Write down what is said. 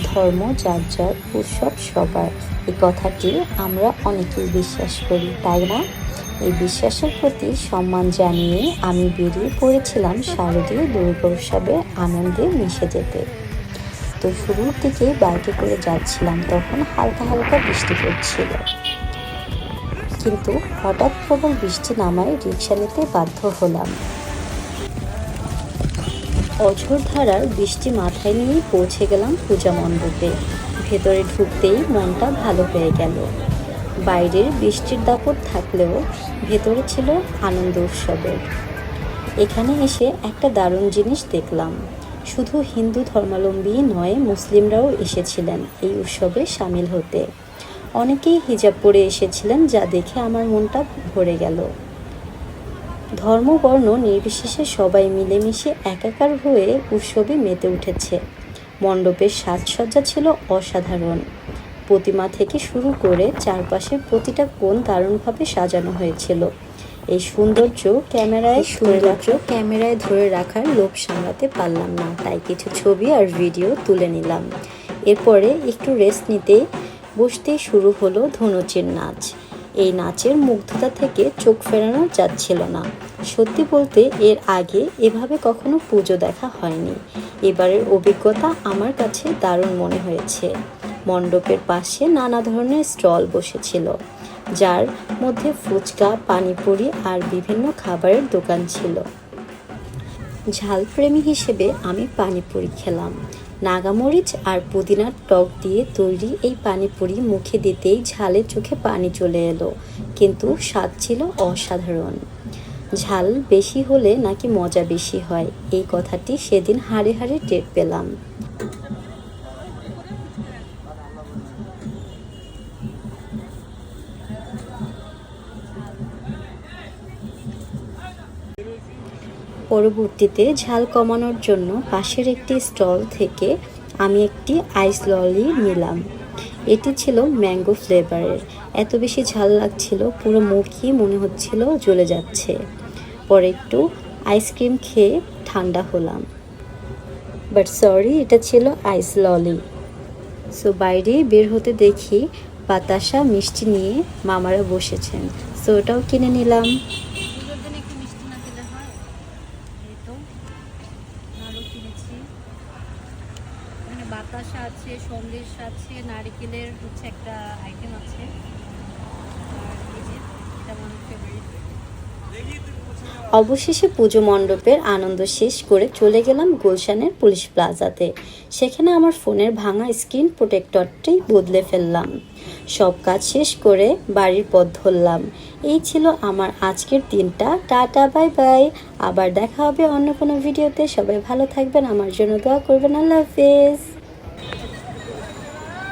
ধর্ম যার যার, উৎসব সবার, এই কথাটি আমরা অনেকেই বিশ্বাস করি, তাই না? এই বিশ্বাসের প্রতি সম্মান জানিয়ে আমি বেরিয়ে পড়েছিলাম শারদীয় দুর্গা উৎসবে আনন্দে মিশে যেতে। তো শুরুর দিকে বাইকে করে যাচ্ছিলাম, তখন হালকা হালকা বৃষ্টি পড়ছিল, কিন্তু হঠাৎ প্রবল বৃষ্টি নামায় রিক্সা নিতে বাধ্য হলাম। অঝোর ধারার বৃষ্টি মাথায় নিয়ে পৌঁছে গেলাম পূজা মণ্ডপে। ভেতরে ঢুকতেই মনটা ভালো হয়ে গেল। বাইরের বৃষ্টির দাপট থাকলেও ভেতরে ছিল আনন্দ উৎসবের। এখানে এসে একটা দারুণ জিনিস দেখলাম, শুধু হিন্দু ধর্মাবলম্বী নয়, মুসলিমরাও এসেছিলেন এই উৎসবে সামিল হতে। অনেকেই হিজাব পরে এসেছিলেন, যা দেখে আমার মনটা ভরে গেল। ধর্ম বর্ণ নির্বিশেষে সবাই মিলেমিশে একাকার হয়ে উৎসবে মেতে উঠেছে। মণ্ডপের সাজসজ্জা ছিল অসাধারণ। প্রতিমা থেকে শুরু করে চারপাশের প্রতিটা কোণ দারুণভাবে সাজানো হয়েছিল। এই সৌন্দর্য ক্যামেরায় ধরে রাখার লোভ সামলাতে পারলাম না, তাই কিছু ছবি আর ভিডিও তুলে নিলাম। এরপরে একটু রেস্ট নিতে বসতেই শুরু হলো ধনুচির নাচ। এই নাচের মুগ্ধতা থেকে চোখ ফেরানো যাচ্ছিল না। সত্যি বলতে এর আগে এভাবে কখনো পুজো দেখা হয়নি। এবারের অভিজ্ঞতা আমার কাছে দারুণ মনে হয়েছে। মণ্ডপের পাশে নানা ধরনের স্টল বসেছিল, যার মধ্যে ফুচকা, পানিপুরি আর বিভিন্ন খাবারের দোকান ছিল। ঝালপ্রেমী হিসেবে আমি পানিপুরি খেলাম। নাগামরিচ আর পুদিনার টক দিয়ে তৈরি এই পানিপুরি মুখে দিতেই ঝালে চোখে পানি চলে এলো, কিন্তু স্বাদ ছিল অসাধারণ। ঝাল বেশি হলে নাকি মজা বেশি হয়, এই কথাটি সেদিন হাড়ে হাড়ে টের পেলাম। পরবর্তীতে ঝাল কমানোর জন্য পাশের একটি স্টল থেকে আমি একটি আইস ললি নিলাম। এটি ছিল ম্যাঙ্গো ফ্লেভারের। এত বেশি ঝাল লাগছিল, পুরো মুখই মনে হচ্ছিল জ্বলে যাচ্ছে। পরে একটু আইসক্রিম খেয়ে ঠান্ডা হলাম, বাট সরি, এটা ছিল আইস ললি। সো বাইরে বের হতে দেখি বাতাসা মিষ্টি নিয়ে মামারা বসেছেন, সো ওটাও কিনে নিলাম। বাতাসা আছে, সন্দেশ আছে, নারকেলের হচ্ছে একটা আইটেম আছে, আর এই যে এটা আমার ফেভারিট। অবশেষে পুজো মণ্ডপের আনন্দ শেষ করে চলে গেলাম গুলশানের পুলিশ প্লাজাতে। সেখানে আমার ফোনের ভাঙা স্ক্রিন প্রোটেক্টরটাই বদলে ফেললাম। সব কাজ শেষ করে বাড়ির পথ ধরলাম। এই ছিল আমার আজকের দিনটা। Tata, bye bye. আবার দেখা হবে অন্য কোনো ভিডিওতে। সবাই ভালো থাকবেন, আমার জন্য দোয়া করবেন। আল্লাহ হাফেজ।